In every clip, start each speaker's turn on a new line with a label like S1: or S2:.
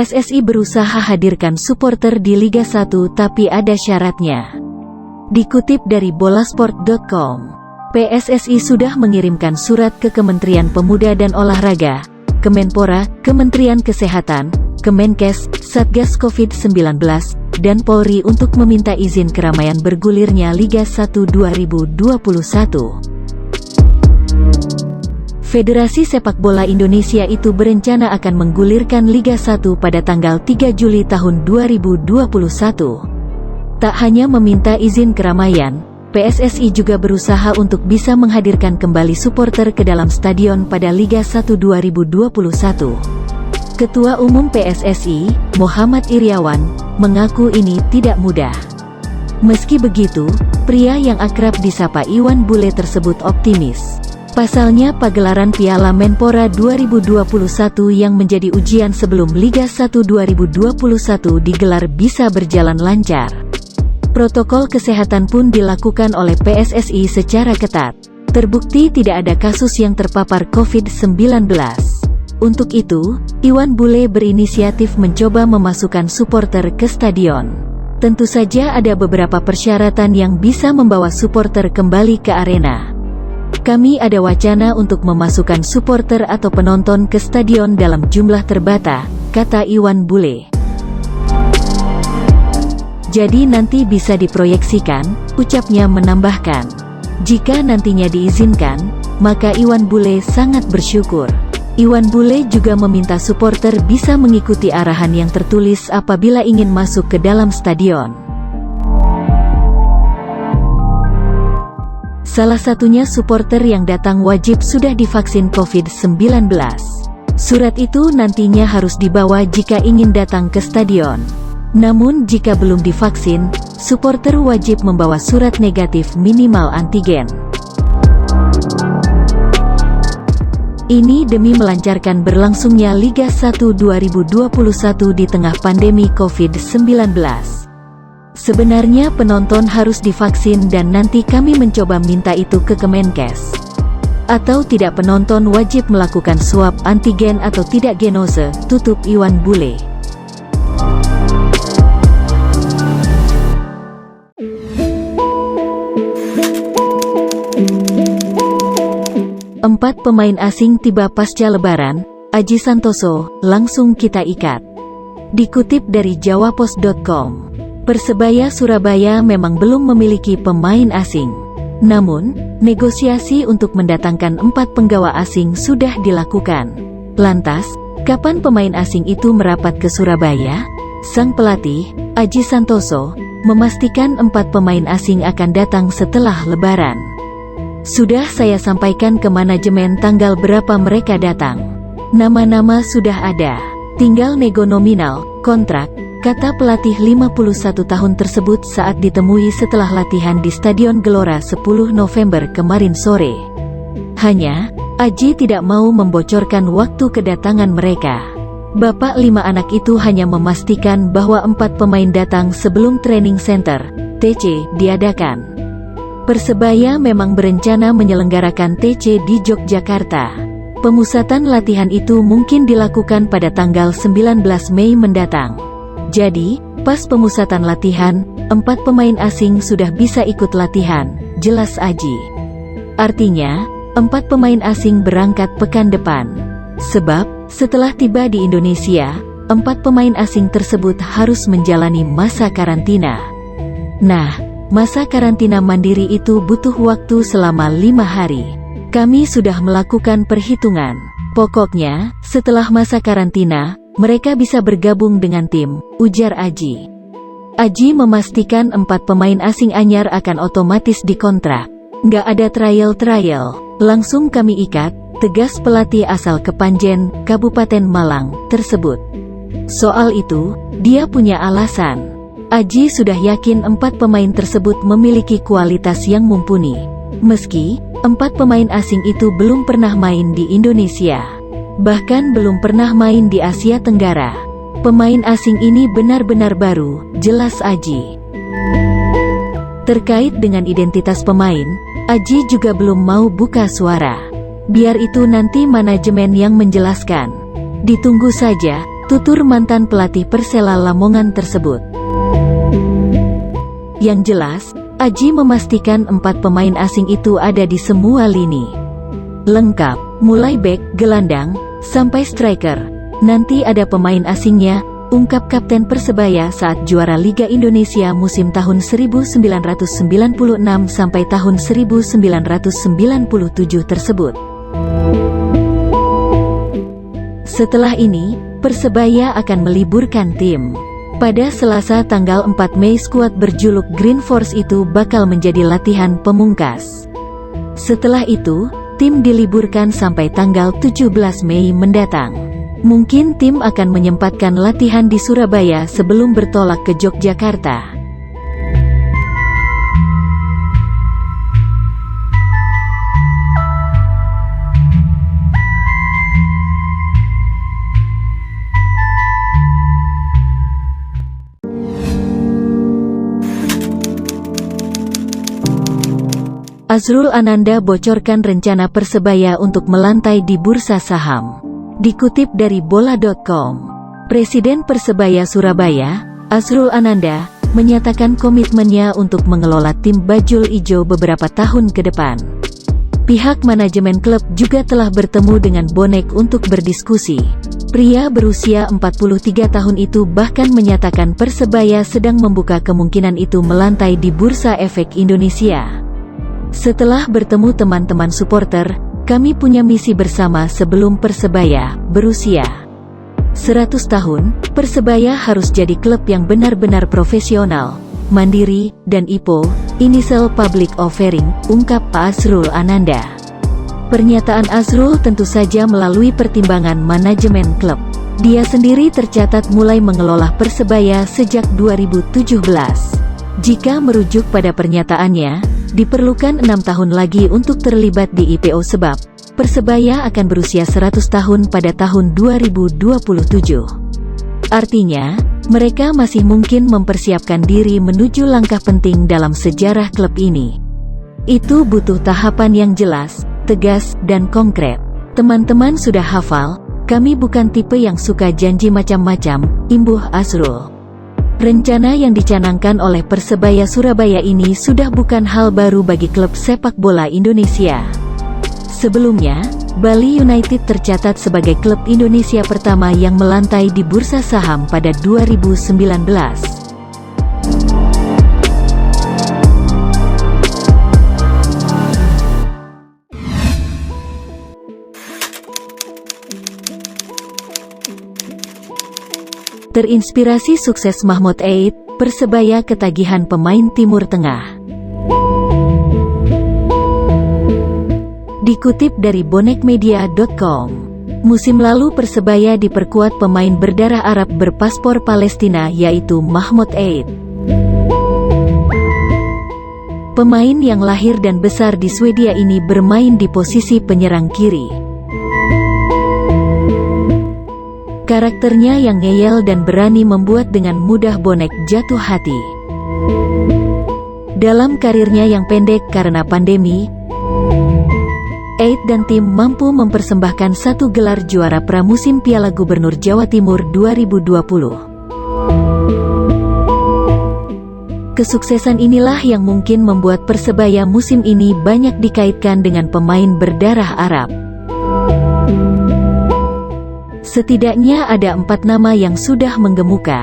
S1: PSSI berusaha hadirkan supporter di Liga 1 tapi ada syaratnya. Dikutip dari bolasport.com, PSSI sudah mengirimkan surat ke Kementerian Pemuda dan Olahraga, Kemenpora, Kementerian Kesehatan, Kemenkes, Satgas Covid-19, dan Polri untuk meminta izin keramaian bergulirnya Liga 1 2021. Federasi Sepak Bola Indonesia itu berencana akan menggulirkan Liga 1 pada tanggal 3 Juli tahun 2021. Tak hanya meminta izin keramaian, PSSI juga berusaha untuk bisa menghadirkan kembali supporter ke dalam stadion pada Liga 1 2021. Ketua Umum PSSI, Muhammad Iryawan, mengaku ini tidak mudah. Meski begitu, pria yang akrab disapa Iwan Bule tersebut optimis. Pasalnya pagelaran Piala Menpora 2021 yang menjadi ujian sebelum Liga 1 2021 digelar bisa berjalan lancar. Protokol kesehatan pun dilakukan oleh PSSI secara ketat. Terbukti tidak ada kasus yang terpapar COVID-19. Untuk itu, Iwan Bule berinisiatif mencoba memasukkan supporter ke stadion. Tentu saja ada beberapa persyaratan yang bisa membawa supporter kembali ke arena. Kami ada wacana untuk memasukkan supporter atau penonton ke stadion dalam jumlah terbatas, kata Iwan Bule. Jadi nanti bisa diproyeksikan, ucapnya menambahkan. Jika nantinya diizinkan, maka Iwan Bule sangat bersyukur. Iwan Bule juga meminta supporter bisa mengikuti arahan yang tertulis apabila ingin masuk ke dalam stadion. Salah satunya supporter yang datang wajib sudah divaksin COVID-19. Surat itu nantinya harus dibawa jika ingin datang ke stadion. Namun jika belum divaksin, supporter wajib membawa surat negatif minimal antigen. Ini demi melancarkan berlangsungnya Liga 1 2021 di tengah pandemi COVID-19. Sebenarnya penonton harus divaksin dan nanti kami mencoba minta itu ke Kemenkes. Atau tidak, penonton wajib melakukan swab antigen atau tidak genose, tutup Iwan Bule. Empat pemain asing tiba pasca Lebaran, Aji Santoso, langsung kita ikat. Dikutip dari jawapos.com, Persebaya Surabaya memang belum memiliki pemain asing. Namun, negosiasi untuk mendatangkan 4 penggawa asing sudah dilakukan. Lantas, kapan pemain asing itu merapat ke Surabaya? Sang pelatih, Aji Santoso, memastikan 4 pemain asing akan datang setelah Lebaran. Sudah saya sampaikan ke manajemen tanggal berapa mereka datang. Nama-nama sudah ada. Tinggal nego nominal, kontrak, kata pelatih 51 tahun tersebut saat ditemui setelah latihan di Stadion Gelora 10 November kemarin sore. Hanya, Aji tidak mau membocorkan waktu kedatangan mereka. Bapak 5 anak itu hanya memastikan bahwa 4 pemain datang sebelum training center, TC, diadakan. Persebaya memang berencana menyelenggarakan TC di Yogyakarta. Pemusatan latihan itu mungkin dilakukan pada tanggal 19 Mei mendatang. Jadi, pas pemusatan latihan, 4 pemain asing sudah bisa ikut latihan, jelas Aji. Artinya, 4 pemain asing berangkat pekan depan. Sebab, setelah tiba di Indonesia, 4 pemain asing tersebut harus menjalani masa karantina. Nah, masa karantina mandiri itu butuh waktu selama 5 hari. Kami sudah melakukan perhitungan. Pokoknya, setelah masa karantina, mereka bisa bergabung dengan tim, ujar Aji. Aji memastikan 4 pemain asing anyar akan otomatis dikontrak. Nggak ada trial, langsung kami ikat, tegas pelatih asal Kepanjen, Kabupaten Malang, tersebut. Soal itu, dia punya alasan. Aji sudah yakin 4 pemain tersebut memiliki kualitas yang mumpuni. Meski 4 pemain asing itu belum pernah main di Indonesia, bahkan belum pernah main di Asia Tenggara. Pemain asing ini benar-benar baru, jelas Aji. Terkait dengan identitas pemain, Aji juga belum mau buka suara. Biar itu nanti manajemen yang menjelaskan. Ditunggu saja, tutur mantan pelatih Persela Lamongan tersebut. Yang jelas, Aji memastikan 4 pemain asing itu ada di semua lini. Lengkap, mulai bek, gelandang, sampai striker. Nanti ada pemain asingnya, ungkap Kapten Persebaya saat juara Liga Indonesia musim tahun 1996 sampai tahun 1997 tersebut. Setelah ini, Persebaya akan meliburkan tim. Pada Selasa tanggal 4 Mei skuad berjuluk Green Force itu bakal menjadi latihan pemungkas. Setelah itu, tim diliburkan sampai tanggal 17 Mei mendatang. Mungkin tim akan menyempatkan latihan di Surabaya sebelum bertolak ke Yogyakarta. Azrul Ananda bocorkan rencana Persebaya untuk melantai di bursa saham. Dikutip dari bola.com, Presiden Persebaya Surabaya, Azrul Ananda, menyatakan komitmennya untuk mengelola tim Bajul Ijo beberapa tahun ke depan. Pihak manajemen klub juga telah bertemu dengan bonek untuk berdiskusi. Pria berusia 43 tahun itu bahkan menyatakan Persebaya sedang membuka kemungkinan itu melantai di Bursa Efek Indonesia. Setelah bertemu teman-teman supporter, kami punya misi bersama sebelum Persebaya berusia 100 tahun, Persebaya harus jadi klub yang benar-benar profesional, mandiri, dan IPO, Initial Public Offering, ungkap Azrul Ananda. Pernyataan Azrul tentu saja melalui pertimbangan manajemen klub. Dia sendiri tercatat mulai mengelola Persebaya sejak 2017. Jika merujuk pada pernyataannya, diperlukan 6 tahun lagi untuk terlibat di IPO sebab Persebaya akan berusia 100 tahun pada tahun 2027. Artinya, mereka masih mungkin mempersiapkan diri menuju langkah penting dalam sejarah klub ini. Itu butuh tahapan yang jelas, tegas, dan konkret. Teman-teman sudah hafal, kami bukan tipe yang suka janji macam-macam, imbuh Azrul. Rencana yang dicanangkan oleh Persebaya Surabaya ini sudah bukan hal baru bagi klub sepak bola Indonesia. Sebelumnya, Bali United tercatat sebagai klub Indonesia pertama yang melantai di bursa saham pada 2019. Terinspirasi sukses Mahmud Eid, Persebaya ketagihan pemain Timur Tengah. Dikutip dari bonekmedia.com, musim lalu Persebaya diperkuat pemain berdarah Arab berpaspor Palestina yaitu Mahmud Eid. Pemain yang lahir dan besar di Swedia ini bermain di posisi penyerang kiri. Karakternya yang ngeyel dan berani membuat dengan mudah bonek jatuh hati. Dalam karirnya yang pendek karena pandemi, Eid dan tim mampu mempersembahkan 1 gelar juara pramusim Piala Gubernur Jawa Timur 2020. Kesuksesan inilah yang mungkin membuat Persebaya musim ini banyak dikaitkan dengan pemain berdarah Arab. Setidaknya ada 4 nama yang sudah menggemuka.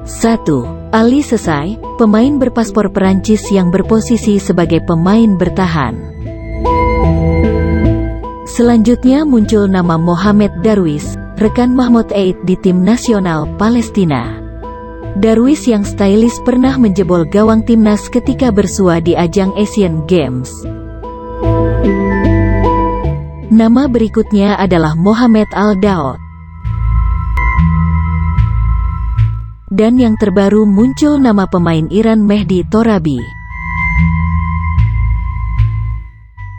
S1: 1. Ali Sesai, pemain berpaspor Perancis yang berposisi sebagai pemain bertahan. Selanjutnya muncul nama Mohamed Darwish, rekan Mahmud Eid di tim nasional Palestina. Darwish yang stylish pernah menjebol gawang timnas ketika bersua di ajang Asian Games. Nama berikutnya adalah Mohamed Al-Daud. Dan yang terbaru muncul nama pemain Iran Mehdi Torabi.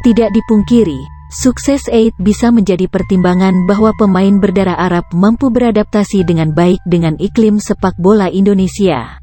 S1: Tidak dipungkiri, sukses Eid bisa menjadi pertimbangan bahwa pemain berdarah Arab mampu beradaptasi dengan baik dengan iklim sepak bola Indonesia.